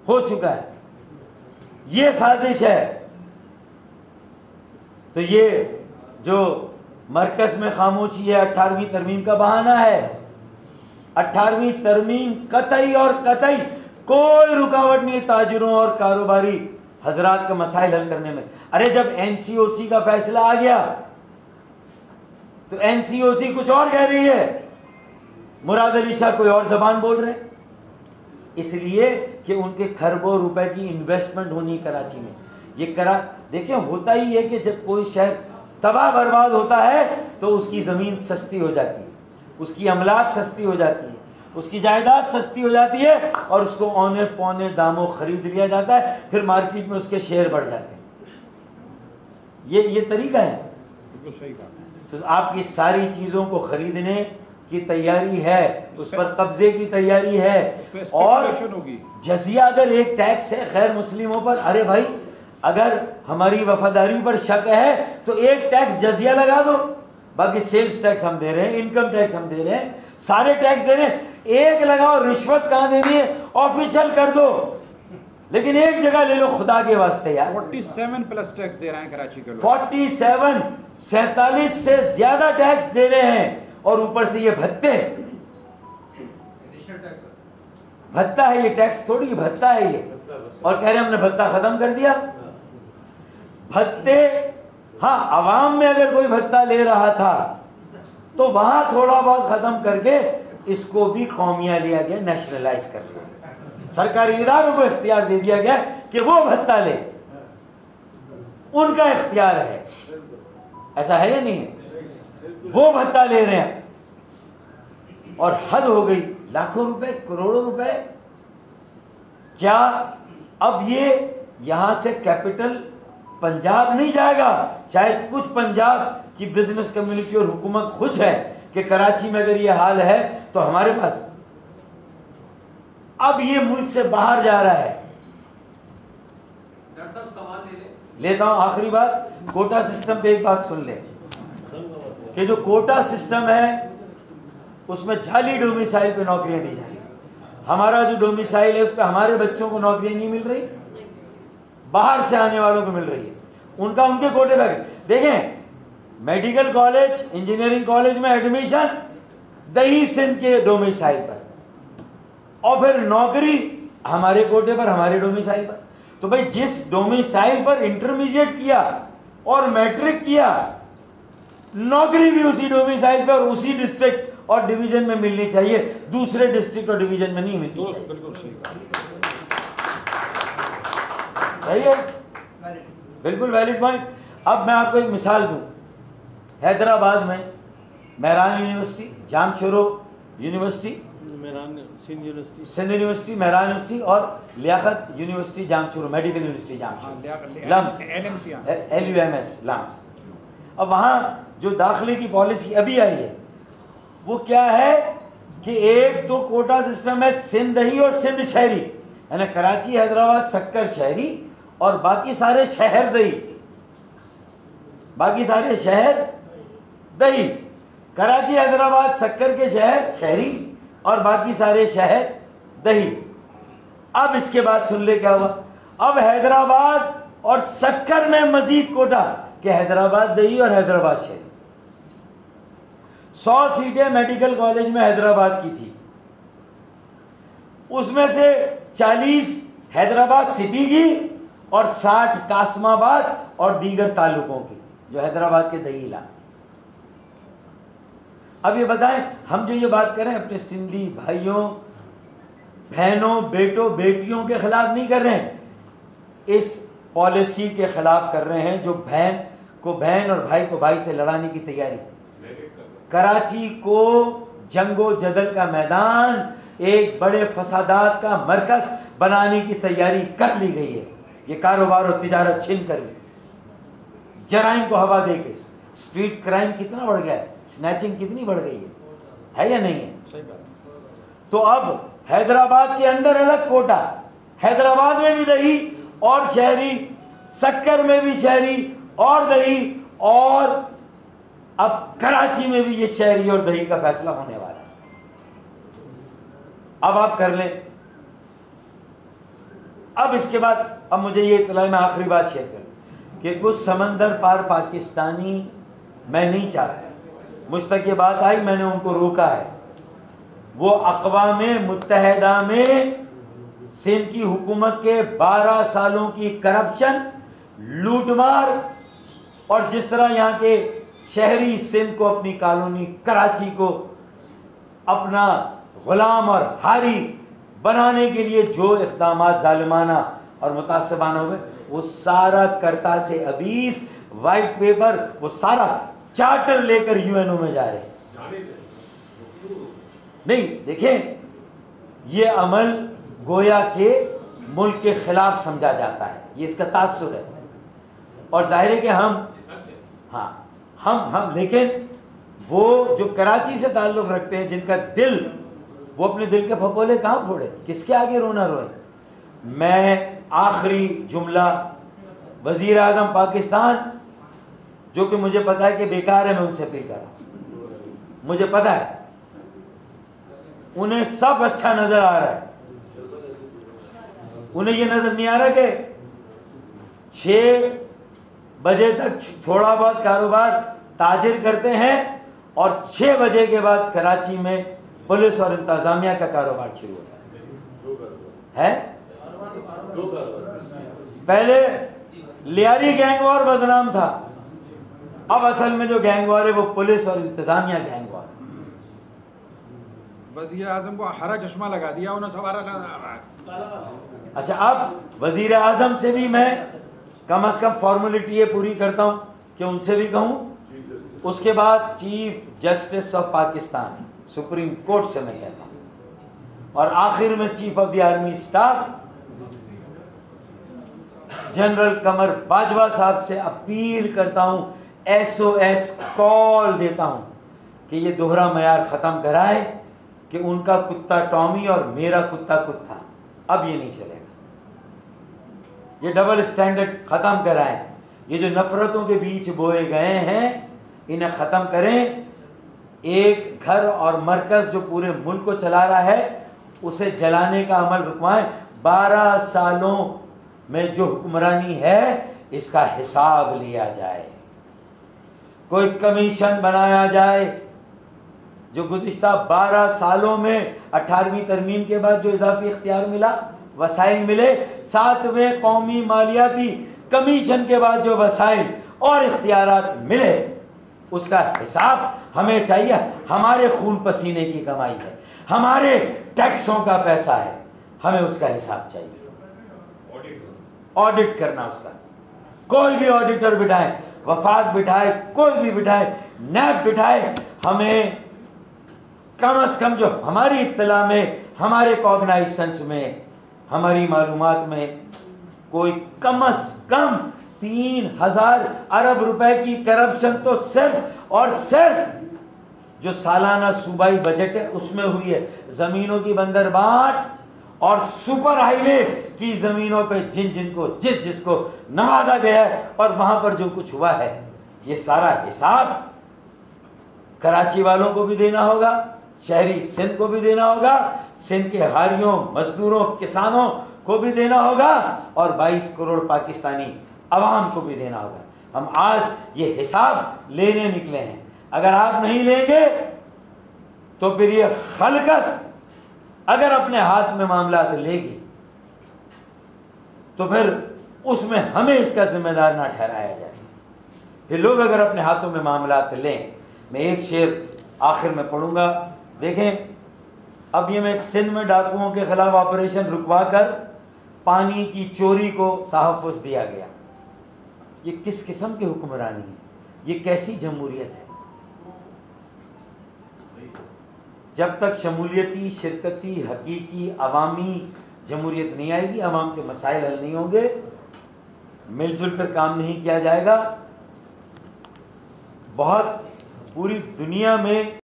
हो चुका है। ये साजिश है। तो ये जो मरकज़ में खामोशी है 18वीं तरमीम का बहाना है। 18वीं तरमीम कतई और कतई कोई रुकावट नहीं ताजिरों और कारोबारी हजरात का मसाइल हल करने में। अरे जब NCOC का फैसला आ गया तो NCOC कुछ और कह रही है, मुराद अली शाह कोई और जबान बोल रहे हैं। इसलिए कि उनके खरबों रुपए की इन्वेस्टमेंट होनी कराची में। ये देखिए होता ही है कि जब कोई शहर तबाह बर्बाद होता है तो उसकी ज़मीन सस्ती हो जाती है, उसकी अमलाक सस्ती हो जाती है, उसकी जायदाद सस्ती हो जाती है और उसको औने पौने दामों ख़रीद लिया जाता है, फिर मार्केट में उसके शेयर बढ़ जाते हैं। ये तरीका है। बिल्कुल सही बात। तो आपकी सारी चीज़ों को ख़रीदने की तैयारी है, उस पर कब्जे की तैयारी है। और जजिया अगर एक टैक्स है गैर मुस्लिमों पर, अरे भाई अगर हमारी वफादारी पर शक है तो एक टैक्स जजिया लगा दो, बाकी सेल्स टैक्स हम दे रहे हैं, इनकम टैक्स हम दे रहे हैं, सारे टैक्स दे रहे हैं, एक लगाओ। रिश्वत कहाँ देनी है ऑफिशियल कर दो, लेकिन एक जगह ले लो खुदा के वास्ते यार। 47 प्लस टैक्स दे रहे हैं कराची के लोग। 47 से ज्यादा टैक्स दे रहे हैं और ऊपर से ये भत्ते, भत्ता है ये, टैक्स थोड़ी भत्ता है ये। और कह रहे हमने भत्ता खत्म कर दिया। भत्ते हाँ, अवाम में अगर कोई भत्ता ले रहा था तो वहां थोड़ा बहुत खत्म करके इसको भी कौमिया लिया गया, नेशनलाइज कर लिया। सरकारी इदारों को इख्तियार दे दिया गया कि वो भत्ता ले, उनका इख्तियार है। ऐसा है या नहीं है? वो भत्ता ले रहे हैं और हद हो गई, लाखों रुपए, करोड़ों रुपए। क्या अब ये यहां से कैपिटल पंजाब नहीं जाएगा? शायद कुछ पंजाब की बिजनेस कम्युनिटी और हुकूमत खुश है कि कराची में अगर ये हाल है तो हमारे पास अब ये मुल्क से बाहर जा रहा है। लेता हूं आखिरी बात, कोटा सिस्टम पे एक बात सुन ले कि जो कोटा सिस्टम है उसमें जाली डोमिसाइल पे नौकरियां दी जा रही। हमारा जो डोमिसाइल है उस पर हमारे बच्चों को नौकरियां नहीं मिल रही, बाहर से आने वालों को मिल रही है। उनका उनके कोटे पे। देखें मेडिकल कॉलेज, इंजीनियरिंग कॉलेज में एडमिशन दही सिंध के डोमिसाइल पर, और फिर नौकरी हमारे कोटे पर, हमारे डोमिसाइल पर। तो भाई जिस डोमिसाइल पर इंटरमीडिएट किया और मैट्रिक किया, नौकरी भी उसी डोमिसाइल पर और उसी डिस्ट्रिक्ट और डिवीजन में मिलनी चाहिए, दूसरे डिस्ट्रिक्ट और डिवीजन में नहीं मिलनी चाहिए। बिल्कुल सही है, बिल्कुल वैलिड पॉइंट। अब मैं आपको एक मिसाल दूं, हैदराबाद में Mehran university, Jamshoro university, Sindh university, Mehran university और Liaquat university Jamshoro, medical university Jamshoro, LUMS, LUMS LUMS. अब वहाँ जो दाखिले की पॉलिसी अभी आई है वो क्या है कि एक तो कोटा सिस्टम है सिंध दही और सिंध शहरी, यानी कराची, हैदराबाद, सक्कर शहरी और बाकी सारे शहर दही, बाकी सारे शहर दही। कराची, हैदराबाद, सक्कर के शहर शहरी और बाकी सारे शहर दही। अब इसके बाद सुन ले क्या हुआ। अब हैदराबाद और सक्कर में मजीद कोटा कि हैदराबाद दही और हैदराबाद शहरी। 100 सीटें मेडिकल कॉलेज में हैदराबाद की थी, उसमें से 40 हैदराबाद सिटी की और 60 कासमाबाद और दीगर तालुकों की, जो हैदराबाद के दही इलाके। अब ये बताएं, हम जो ये बात कर रहे हैं अपने सिंधी भाइयों, बहनों, बेटों, बेटियों के खिलाफ नहीं कर रहे हैं, इस पॉलिसी के खिलाफ कर रहे हैं जो बहन को बहन और भाई को भाई से लड़ाने की तैयारी। कराची को जंगो जदल का मैदान, एक बड़े फसादात का मरकज बनाने की तैयारी कर ली गई है। ये कारोबार और तिजारत छिन कर ली, जराइम को हवा दे के। स्ट्रीट क्राइम कितना बढ़ गया है, स्नैचिंग कितनी बढ़ गई है या नहीं है? सही बात। तो अब हैदराबाद के अंदर अलग कोटा, हैदराबाद में भी दही और शहरी, सक्कर में भी शहरी और दही, और अब कराची में भी ये शहरी और दही का फैसला होने वाला है। अब आप कर लें अब इसके बाद अब मुझे ये इत्तला, मैं आखिरी बात शेयर करूँ कि कुछ समंदर पार पाकिस्तानी मैं नहीं चाहता, मुझ तक ये बात आई, मैंने उनको रोका है। वो अक़वाम मुत्तहिदा में सिंध की हुकूमत के 12 सालों की करप्शन, लूटमार और जिस तरह यहाँ के शहरी सिंध को, अपनी कॉलोनी कराची को अपना ग़ुलाम और हारी बनाने के लिए जो इक़दामात ज़ालिमाना और मुतासबाना हुए, वो सारा करता से अबीस वाइट पेपर, वो सारा चार्टर लेकर यूएनओ में जा रहे हैं। नहीं देखें, ये अमल गोया के मुल्क के ख़िलाफ़ समझा जाता है, ये इसका तासुर है। और जाहिर है कि हम लेकिन वो जो कराची से ताल्लुक़ रखते हैं, जिनका दिल, वो अपने दिल के फपोले कहाँ फोड़े, किसके आगे रोना रोए। मैं आखिरी जुमला वज़ीर आज़म पाकिस्तान, जो कि मुझे पता है कि बेकार है, मैं उनसे अपील कर रहा हूँ, मुझे पता है उन्हें सब अच्छा नज़र आ रहा है, उन्हें ये नज़र नहीं आ रहा कि 6 बजे तक थोड़ा बहुत कारोबार ताजिर करते हैं और 6 बजे के बाद कराची में पुलिस और इंतज़ामिया का कारोबार शुरू होता है। पहले लियारी गैंग वॉर बदनाम था, अब असल में जो गैंग वॉर है वो पुलिस और इंतज़ामिया गैंग वॉर है। वज़ीर आज़म को हरा चश्मा लगा दिया, उन्हें सवारा नजर आ रहा है। अच्छा, अब वज़ीर आज़म से भी मैं कम से कम फॉर्मेलिटी ये पूरी करता हूँ कि उनसे भी कहूँ, उसके बाद chief justice of Pakistan, supreme court से मैं कहता हूँ, और आखिर में chief of the army staff general Qamar Bajwa साहब से अपील करता हूँ, SOS कॉल देता हूँ कि ये दोहरा मयार ख़त्म कराए कि उनका कुत्ता टॉमी और मेरा कुत्ता कुत्ता, अब ये नहीं चलेगा। ये डबल स्टैंडर्ड ख़त्म कराएं, ये जो नफ़रतों के बीच बोए गए हैं इन्हें ख़त्म करें। एक घर और मरकज़ जो पूरे मुल्क को चला रहा है, उसे जलाने का अमल रुकवाएं। 12 सालों में जो हुक्मरानी है, इसका हिसाब लिया जाए, कोई कमीशन बनाया जाए। जो गुज़िश्ता 12 सालों में 18वीं तरमीम के बाद जो इजाफी इख्तियार मिला, वसाइल मिले, 7वें कौमी मालियाती कमीशन के बाद जो वसाइल और इख्तियारात मिले, उसका हिसाब हमें चाहिए। हमारे खून पसीने की कमाई है, हमारे टैक्सों का पैसा है, हमें उसका हिसाब चाहिए। ऑडिट करना उसका, कोई भी ऑडिटर बिठाए, वफाक बिठाए, कोई भी बिठाए, नैब बिठाए, हमें कम से कम जो हमारी इत्तला में, हमारे कॉग्नाइजेंस में, हमारी मालूमात में कोई कम से कम 3000 अरब रुपए की करप्शन तो सिर्फ और सिर्फ जो सालाना सूबाई बजट है उसमें हुई है। ज़मीनों की बंदरबाट और सुपर हाईवे की ज़मीनों पे जिनको जिसको नवाजा गया है और वहाँ पर जो कुछ हुआ है, ये सारा हिसाब कराची वालों को भी देना होगा, शहरी सिंध को भी देना होगा, सिंध के हारियों, मजदूरों, किसानों को भी देना होगा और 22 करोड़ पाकिस्तानी अवाम को भी देना होगा। हम आज ये हिसाब लेने निकले हैं। अगर आप नहीं लेंगे तो फिर ये खलकत अगर अपने हाथ में मामला लेगी तो फिर उसमें हमें इसका जिम्मेदार ना ठहराया जाए। फिर लोग अगर अपने हाथों में मामला लें, मैं एक शेर आखिर में पढ़ूंगा, देखें। अब ये मैं सिंध में डाकुओं के ख़िलाफ़ ऑपरेशन रुकवा कर पानी की चोरी को तहफ़्फ़ुज़ दिया गया। ये किस किस्म की हुक्मरानी है, ये कैसी जमहूरियत है? जब तक शमूलियती, शिरकती, हकीकी, अवामी जमहूरियत नहीं आएगी, अवाम के मसाइल हल नहीं होंगे, मिलजुल कर काम नहीं किया जाएगा, बहुत पूरी दुनिया में